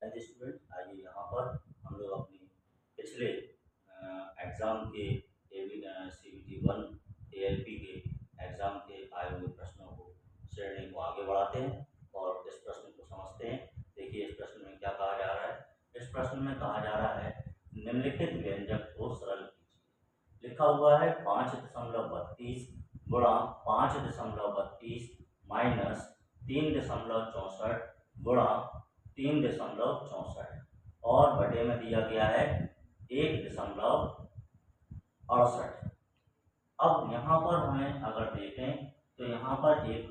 Student, आइए यहाँ पर हम लोग अपनी पिछले एग्ज़ाम के CBT 1 ALP के एग्ज़ाम के आए हुए प्रश्नों को श्रेणी को आगे बढ़ाते हैं और इस प्रश्न को समझते हैं। देखिए इस प्रश्न में क्या कहा जा रहा है। इस प्रश्न में कहा जा रहा है निम्नलिखित व्यंजक को सरल कीजिए। लिखा हुआ है 5.32 गुणा 5.32 माइनस 3.64 गुणा 3.64 और बटे में दिया गया है 1.68। अब यहाँ पर हमें अगर देखें तो यहाँ पर एक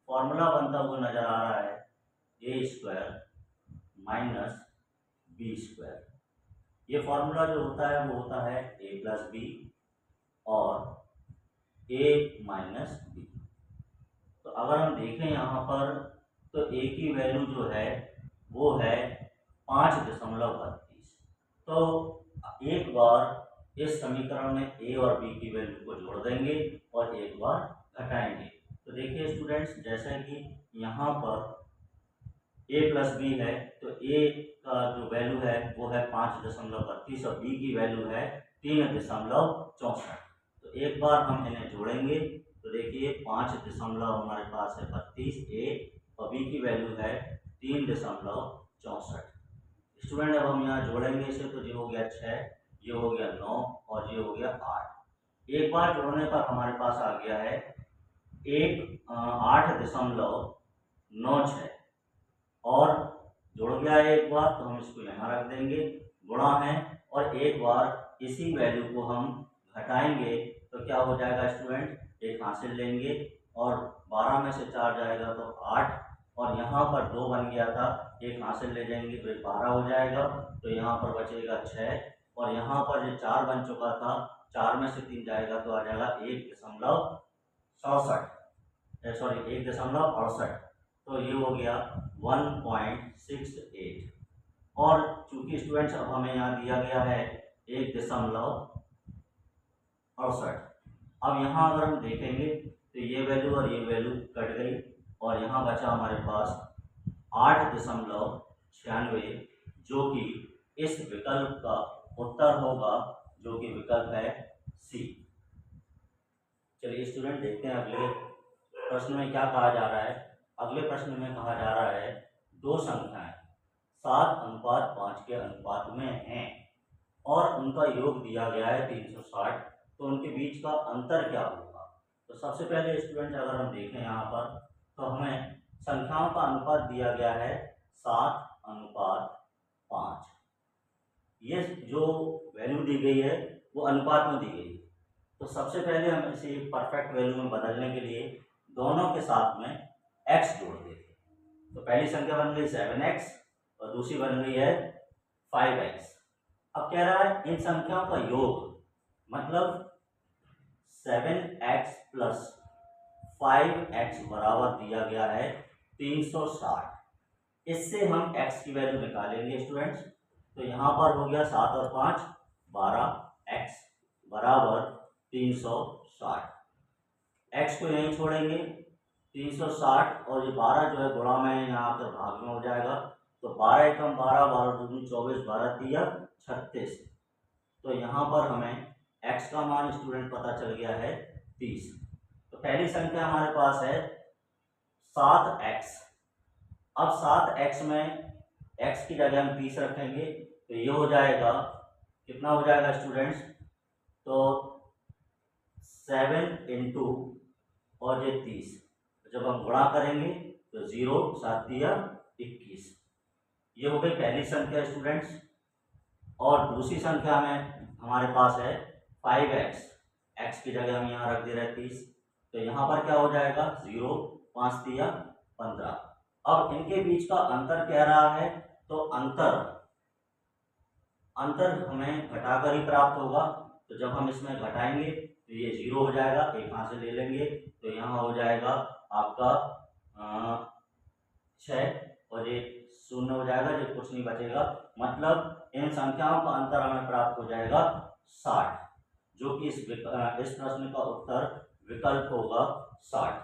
फॉर्मूला बनता हुआ नजर आ रहा है a² माइनस b²। ये फॉर्मूला जो होता है वो होता है a+b और a माइनस b। तो अगर हम देखें यहाँ पर तो a की वैल्यू जो है वो है 5.32। तो एक बार इस समीकरण में a और b की वैल्यू को जोड़ देंगे और एक बार घटाएंगे। तो देखिए स्टूडेंट्स, जैसा कि यहाँ पर a+b है तो a का जो वैल्यू है वो है 5.32 और b की वैल्यू है 3.64। तो एक बार हम इन्हें जोड़ेंगे तो देखिए 5 हमारे पास है 32 a और b की वैल्यू है 3.64। स्टूडेंट अब हम यहाँ जोड़ेंगे इसे तो ये हो गया 6, ये हो गया 9 और ये हो गया 8। एक बार जोड़ने पर हमारे पास आ गया है 8.96 और जुड़ गया है एक बार तो हम इसको यहाँ रख देंगे, गुणा है और एक बार इसी वैल्यू को हम घटाएंगे तो क्या हो जाएगा स्टूडेंट, एक हासिल लेंगे और 12 में से 4 जाएगा तो 8 और यहाँ पर 2 बन गया था, एक हासिल ले जाएंगे तो 12 हो जाएगा। तो यहाँ पर बचेगा 6 और यहाँ पर जो 4 बन चुका था 4 में से 3 जाएगा तो आ जाएगा 1.68। तो ये हो गया 1.68 और चूंकि स्टूडेंट्स अब हमें यहाँ दिया गया है 1.68। अब यहाँ अगर हम देखेंगे तो ये वैल्यू और ये वैल्यू कट गई और यहाँ बचा हमारे पास 8.96 जो कि इस विकल्प का उत्तर होगा, जो कि विकल्प है सी। चलिए स्टूडेंट देखते हैं अगले प्रश्न में क्या कहा जा रहा है। अगले प्रश्न में कहा जा रहा है दो संख्याएं 7:5 के अनुपात में हैं और उनका योग दिया गया है 360, तो उनके बीच का अंतर क्या होगा। तो सबसे पहले स्टूडेंट अगर हम देखें यहाँ पर तो हमें संख्याओं का अनुपात दिया गया है 7:5। ये जो वैल्यू दी गई है वो अनुपात में दी गई है। तो सबसे पहले हम इसे परफेक्ट वैल्यू में बदलने के लिए दोनों के साथ में x जोड़ देते हैं। तो पहली संख्या बन गई 7x और दूसरी बन गई है 5x। अब कह रहा है इन संख्याओं का योग, मतलब 7x प्लस 5x बराबर दिया गया है 360। इससे हम x की वैल्यू निकालेंगे स्टूडेंट्स। तो यहाँ पर हो गया 7 और 5 12x बराबर 360। x को यहीं छोड़ेंगे 360 और ये 12 जो है गुणा में यहाँ पर भाग में हो जाएगा। तो 12 एकम 12, 12 दूनी 24, 12 तिया 36। तो यहाँ पर हमें x का मान स्टूडेंट पता चल गया है 30। तो पहली संख्या हमारे पास है 7x। अब 7x में x की जगह हम 30 रखेंगे तो ये हो जाएगा, कितना हो जाएगा स्टूडेंट्स, तो 7 इंटू और ये 30। जब हम गुणा करेंगे तो 0 7 दिया 21। ये हो गई पहली संख्या स्टूडेंट्स। और दूसरी संख्या में हमारे पास है 5x, x की जगह हम यहाँ रख दे रहे 30। तो यहाँ पर क्या हो जाएगा 0 5 दिया 15। अब इनके बीच का अंतर कह रहा है तो अंतर हमें घटाकर ही प्राप्त होगा। तो जब हम इसमें घटाएंगे तो ये 0 हो जाएगा, एक हाथ से ले लेंगे तो यहाँ हो जाएगा आपका 6 और ये 0 हो जाएगा, जो कुछ नहीं बचेगा। मतलब इन संख्याओं का अंतर हमें प्राप्त हो जाएगा 60, जो कि इस प्रश्न का उत्तर विकल्प होगा 60।